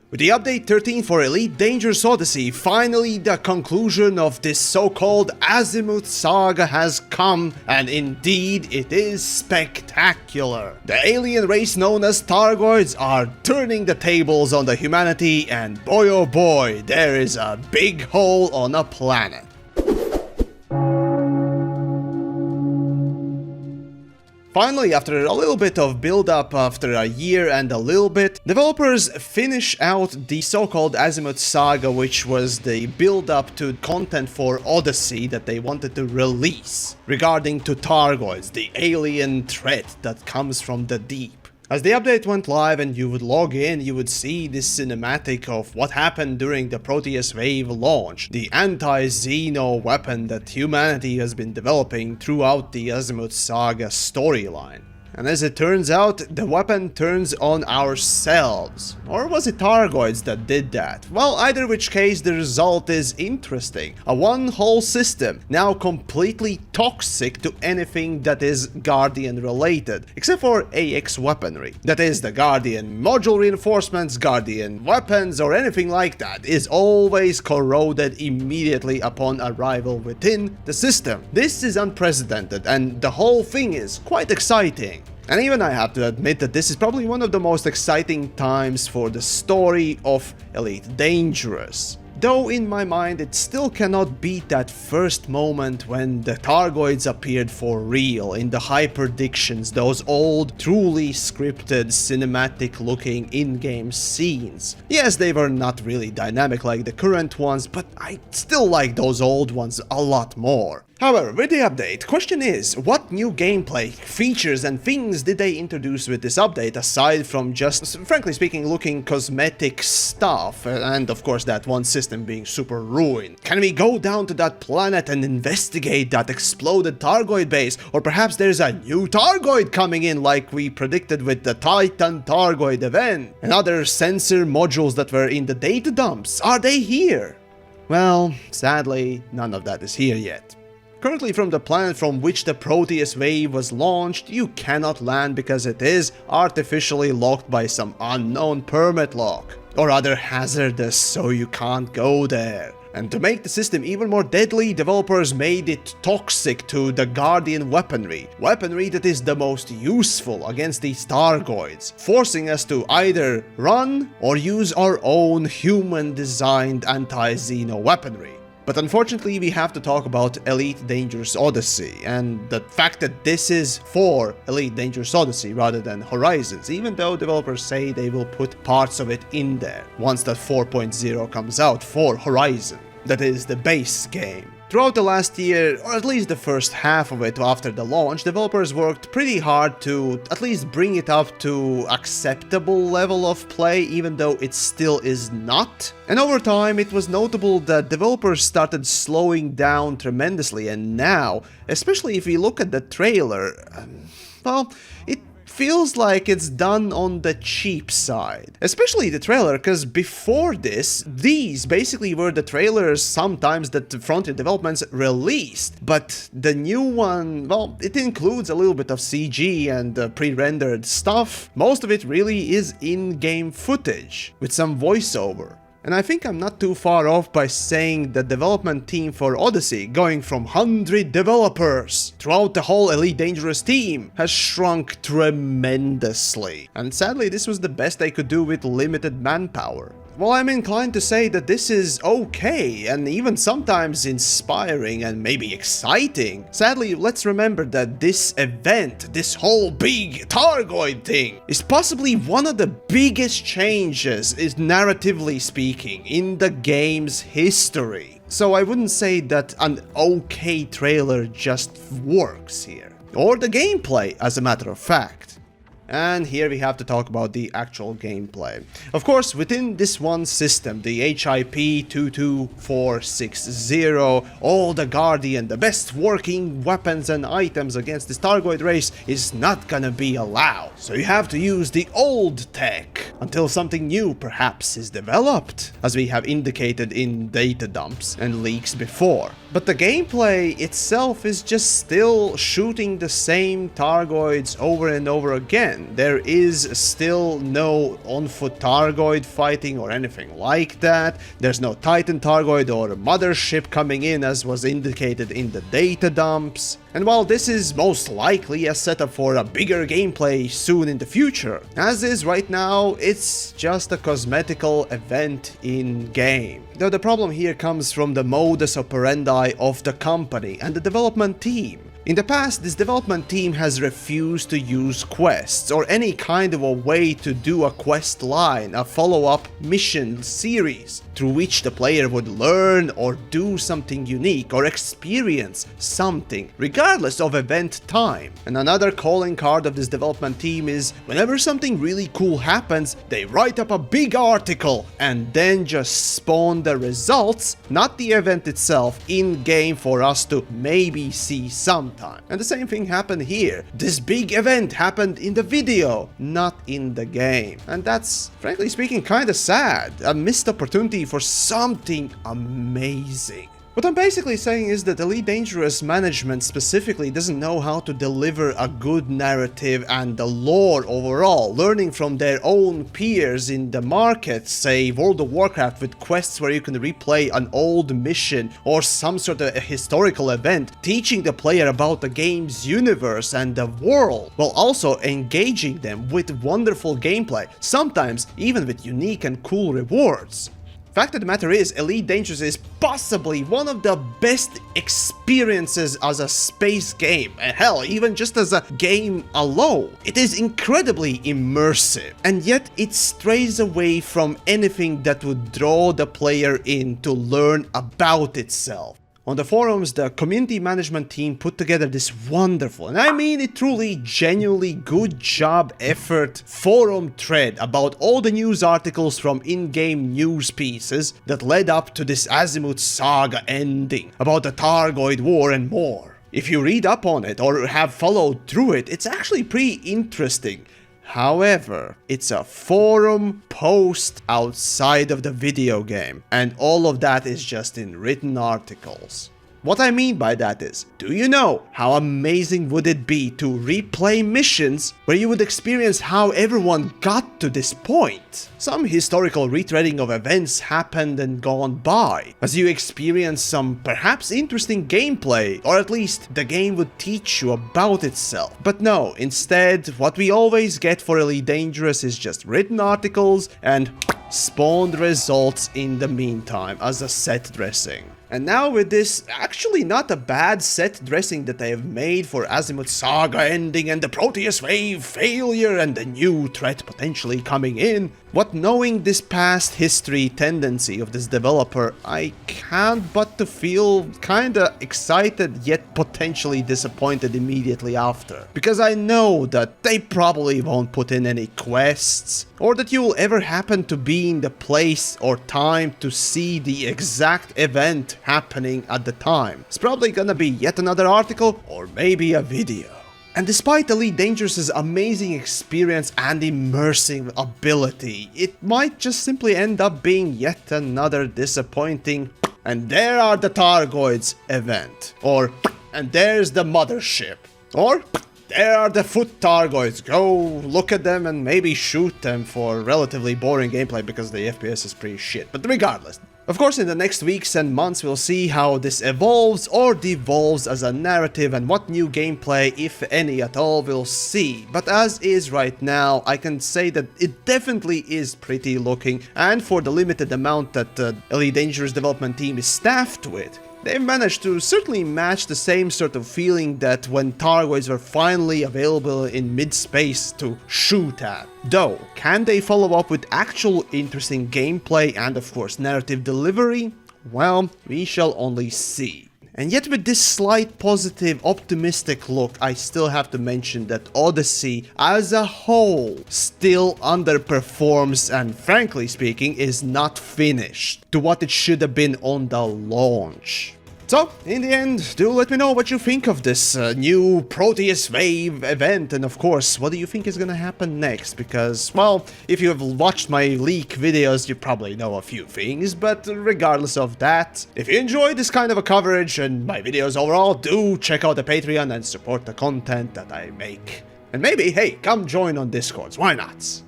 With the update 13 for Elite Dangerous Odyssey, finally the conclusion of this so-called Azimuth saga has come, and indeed it is spectacular. The alien race known as Thargoids are turning the tables on the humanity, and boy oh boy, there is a big hole on a planet. Finally, after a little bit of build-up, after a year and a little bit, developers finish out the so-called Azimuth saga, which was the build-up to content for Odyssey that they wanted to release, regarding to Thargoids, the alien threat that comes from the deep. As the update went live and you would log in, you would see this cinematic of what happened during the PROTEUS wave launch, the anti-Xeno weapon that humanity has been developing throughout the Azimuth saga storyline. And as it turns out, the weapon turns on ourselves. Or was it Thargoids that did that? Well, either which case, the result is interesting. A one whole system, now completely toxic to anything that is Guardian related, except for AX weaponry. That is, the Guardian module reinforcements, Guardian weapons, or anything like that is always corroded immediately upon arrival within the system. This is unprecedented, and the whole thing is quite exciting. And even I have to admit that this is probably one of the most exciting times for the story of Elite Dangerous. Though in my mind it still cannot beat that first moment when the Thargoids appeared for real in the high predictions, those old, truly scripted, cinematic looking in-game scenes. Yes, they were not really dynamic like the current ones, but I still like those old ones a lot more. However, with the update, question is, what new gameplay, features and things did they introduce with this update aside from just, frankly speaking, looking cosmetic stuff, and of course that one system being super ruined? Can we go down to that planet and investigate that exploded Thargoid base, or perhaps there's a new Thargoid coming in like we predicted with the Titan Thargoid event? And other sensor modules that were in the data dumps, are they here? Well, sadly, none of that is here yet. Currently, from the planet from which the PROTEUS wave was launched, you cannot land because it is artificially locked by some unknown permit lock, or rather hazardous, so you can't go there. And to make the system even more deadly, developers made it toxic to the Guardian weaponry that is the most useful against these Thargoids, forcing us to either run or use our own human-designed anti-Xeno weaponry. But unfortunately, we have to talk about Elite Dangerous Odyssey, and the fact that this is for Elite Dangerous Odyssey rather than Horizons, even though developers say they will put parts of it in there once that 4.0 comes out for Horizon. That is the base game. Throughout the last year, or at least the first half of it after the launch, developers worked pretty hard to at least bring it up to acceptable level of play, even though it still is not. And over time, it was notable that developers started slowing down tremendously, and now, especially if we look at the trailer, well, it feels like it's done on the cheap side. Especially the trailer, because before this, these basically were the trailers sometimes that the front-end developments released. But the new one, well, it includes a little bit of CG and pre-rendered stuff. Most of it really is in-game footage, with some voiceover. And I think I'm not too far off by saying the development team for Odyssey, going from 100 developers throughout the whole Elite Dangerous team, has shrunk tremendously. And sadly, this was the best they could do with limited manpower. Well, I'm inclined to say that this is okay, and even sometimes inspiring and maybe exciting. Sadly, let's remember that this event, this whole big Thargoid thing, is possibly one of the biggest changes, narratively speaking, in the game's history. So I wouldn't say that an okay trailer just works here. Or the gameplay, as a matter of fact. And here we have to talk about the actual gameplay. Of course, within this one system, the HIP 22460, all the Guardian, the best working weapons and items against this Thargoid race is not gonna be allowed. So you have to use the old tech until something new perhaps is developed, as we have indicated in data dumps and leaks before. But the gameplay itself is just still shooting the same Thargoids over and over again. again, there is still no on-foot Thargoid fighting or anything like that. There's no Titan Thargoid or mothership coming in as was indicated in the data dumps. And while this is most likely a setup for a bigger gameplay soon in the future, as is right now, it's just a cosmetical event in-game. Though the problem here comes from the modus operandi of the company and the development team. In the past, this development team has refused to use quests or any kind of a way to do a quest line, a follow-up mission series, through which the player would learn or do something unique or experience something, regardless of event time. And another calling card of this development team is, whenever something really cool happens, they write up a big article and then just spawn the results, not the event itself, in-game for us to maybe see sometime. And the same thing happened here. This big event happened in the video, not in the game. And that's, frankly speaking, kinda sad. A missed opportunity for something amazing. What I'm basically saying is that Elite Dangerous management specifically doesn't know how to deliver a good narrative and the lore overall, learning from their own peers in the market, say World of Warcraft with quests where you can replay an old mission or some sort of a historical event, teaching the player about the game's universe and the world, while also engaging them with wonderful gameplay, sometimes even with unique and cool rewards. Fact of the matter is, Elite Dangerous is possibly one of the best experiences as a space game, and hell, even just as a game alone. It is incredibly immersive, and yet it strays away from anything that would draw the player in to learn about itself. On the forums, the community management team put together this wonderful, and I mean it truly, genuinely good job effort forum thread about all the news articles from in-game news pieces that led up to this Azimuth saga ending, about the Thargoid war and more. If you read up on it or have followed through it, it's actually pretty interesting. However, it's a forum post outside of the video game, and all of that is just in written articles. What I mean by that is, do you know how amazing would it be to replay missions where you would experience how everyone got to this point? Some historical retreading of events happened and gone by, as you experience some perhaps interesting gameplay, or at least the game would teach you about itself. But no, instead, what we always get for Elite Dangerous is just written articles and spawned results in the meantime as a set dressing. And now with this actually not a bad set dressing that they have made for Azimuth Saga ending and the PROTEUS wave failure and the new threat potentially coming in, what knowing this past history tendency of this developer, I can't but to feel kinda excited yet potentially disappointed immediately after. Because I know that they probably won't put in any quests, or that you will ever happen to be in the place or time to see the exact event happening at the time. It's probably gonna be yet another article or maybe a video. And despite Elite Dangerous's amazing experience and immersive ability, it might just simply end up being yet another disappointing "and there are the Thargoids" event, or "and there's the mothership," or "there are the foot Thargoids, go look at them and maybe shoot them," for relatively boring gameplay because the FPS is pretty shit. But regardless, of course, in the next weeks and months we'll see how this evolves or devolves as a narrative and what new gameplay, if any at all, we'll see. But as is right now, I can say that it definitely is pretty looking, and for the limited amount that Elite Dangerous development team is staffed with, they've managed to certainly match the same sort of feeling that when Thargoids were finally available in mid-space to shoot at. Though, can they follow up with actual interesting gameplay and of course narrative delivery? Well, we shall only see. And yet with this slight positive, optimistic look, I still have to mention that Odyssey as a whole still underperforms and, frankly speaking, is not finished to what it should have been on the launch. So, in the end, do let me know what you think of this new PROTEUS wave event, and of course, what do you think is gonna happen next? Because, well, if you have watched my leak videos, you probably know a few things, but regardless of that, if you enjoy this kind of a coverage and my videos overall, do check out the Patreon and support the content that I make. And maybe, hey, come join on Discords, why not?